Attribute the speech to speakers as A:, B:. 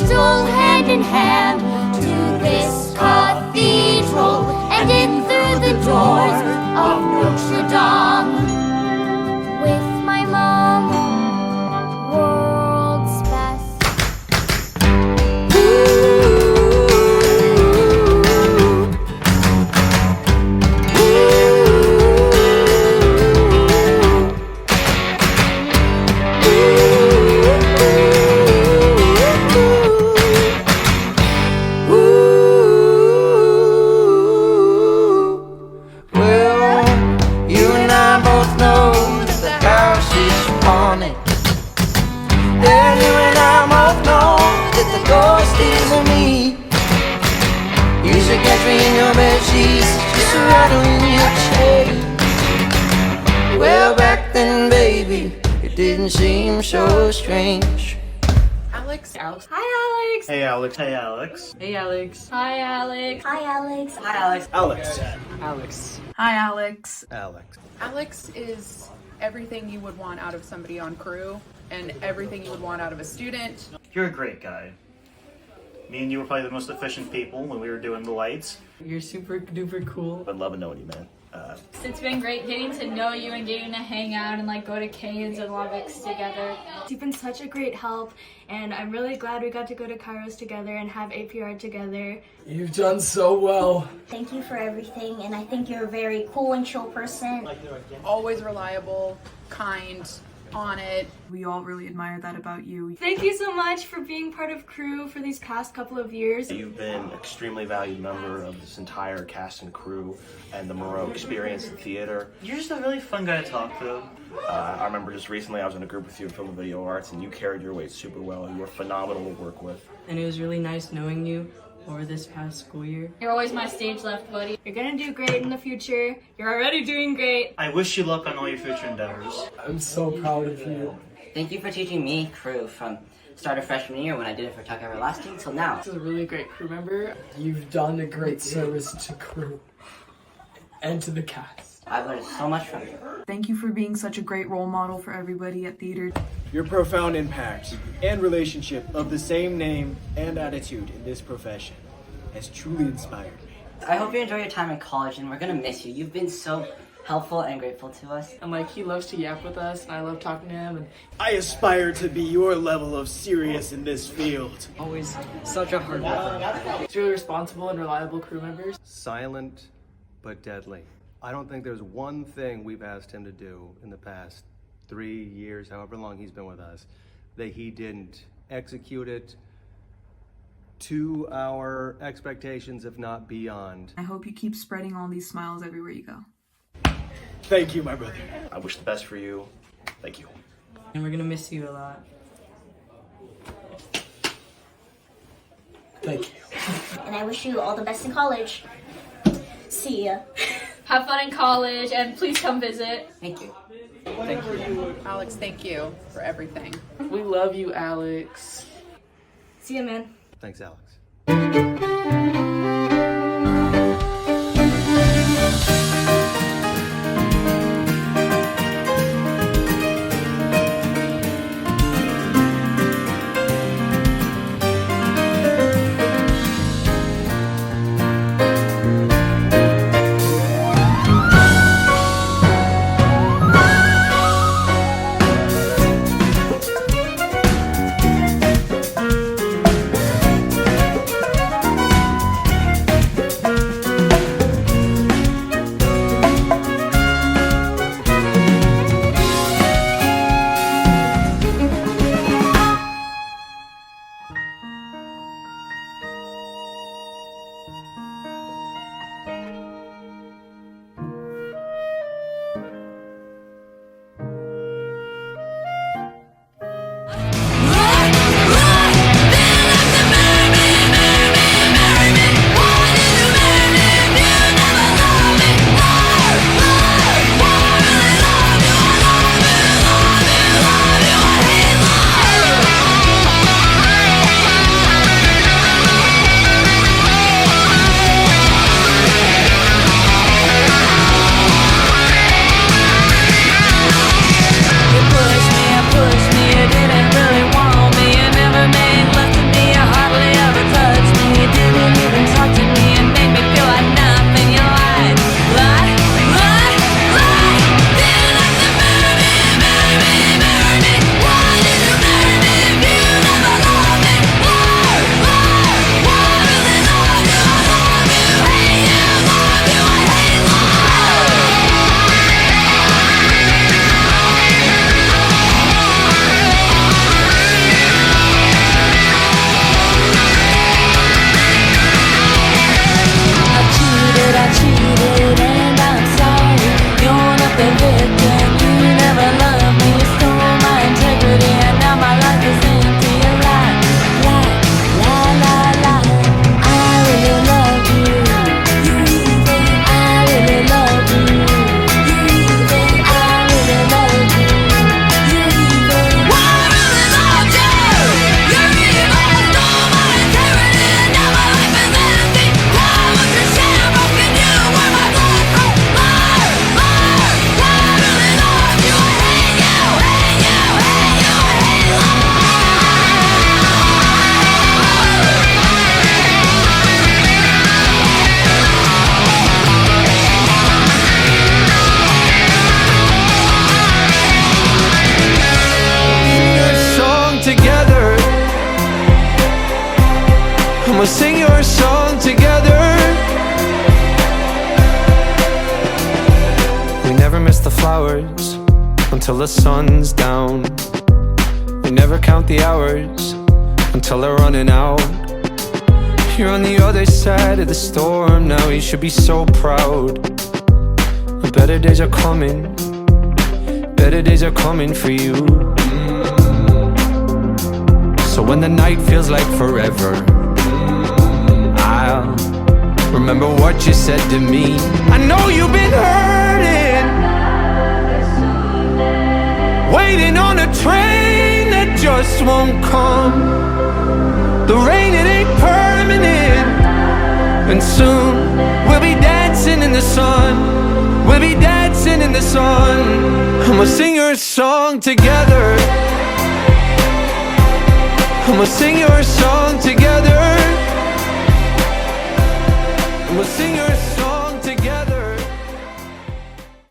A: stroll hand in hand to this cathedral and in through the doors of Notre Dame. With my mom, world's best.
B: Well, back then, baby, it didn't seem so strange.
C: Alex. Alex.
A: Hi, Alex.
D: Hey Alex. Hey Alex.
C: Hey, Alex.
A: Hi, Alex. Hi, Alex.
C: Hi, Alex.
D: Alex.
C: Alex.
E: Hi, Alex.
D: Alex.
C: Alex is everything you would want out of somebody on crew and everything you would want out of a student.
D: You're a great guy. Me and you were probably the most efficient people when we were doing the lights.
E: You're super duper cool.
D: But loving knowing you, man.
F: It's been great getting to know you and getting to hang out and like go to Canes and Lubbock's together.
G: You've been such a great help, and I'm really glad we got to go to Kairos together and have APR together.
H: You've done so well.
A: Thank you for everything, and I think you're a very cool and chill person.
C: Always reliable, kind, on it.
E: We all really admire that about you.
G: Thank you so much for being part of crew for these past couple of years.
I: You've been an extremely valued member of this entire cast and crew and the Moreau experience in theater.
D: You're just a really fun guy to talk to.
I: I remember just recently I was in a group with you in film and video arts and you carried your weight super well. You were phenomenal to work with.
E: And it was really nice knowing you over this past school year.
F: You're always my stage left buddy.
G: You're gonna do great in the future. You're already doing great.
D: I wish you luck on all your future endeavors.
H: I'm so proud of you.
J: Thank you for teaching me crew from start of freshman year when I did it for Tuck Everlasting till now.
E: This is a really great crew member.
H: You've done a great service to crew and to the cast.
J: I've learned so much from you.
E: Thank you for being such a great role model for everybody at theater.
K: Your profound impact and relationship of the same name and attitude in this profession has truly inspired me.
J: I hope you enjoy your time in college and we're gonna miss you. You've been so helpful and grateful to us.
E: And like he loves to yap with us and I love talking to him and
K: I aspire to be your level of serious in this field.
E: always such a hard worker. He's really responsible and reliable crew members.
L: Silent but deadly. I don't think there's one thing we've asked him to do in the past 3 years, however long he's been with us, that he didn't execute it to our expectations, if not beyond.
E: I hope you keep spreading all these smiles everywhere you go.
K: Thank you, my brother.
I: I wish the best for you. Thank you.
E: And we're gonna miss you a lot.
H: Thank you.
A: And I wish you all the best in college. See ya.
F: Have fun in college and please come visit.
J: Thank you.
C: Thank you. Alex, thank you for everything.
E: We love you, Alex.
G: See ya, man.
L: Thanks, Alex.
B: I'ma sing your song together. We never miss the flowers until the sun's down. We never count the hours until they're running out. You're on the other side of the storm now, you should be so proud. Better days are coming, better days are coming for you. So when the night feels like forever, I'll remember what you said to me. I know you've been hurting, waiting on a train that just won't come. The rain, it ain't permanent, and soon we'll be dancing in the sun. We'll be dancing in the sun. I'ma sing your song together. I'ma sing your song together. I'ma sing your song.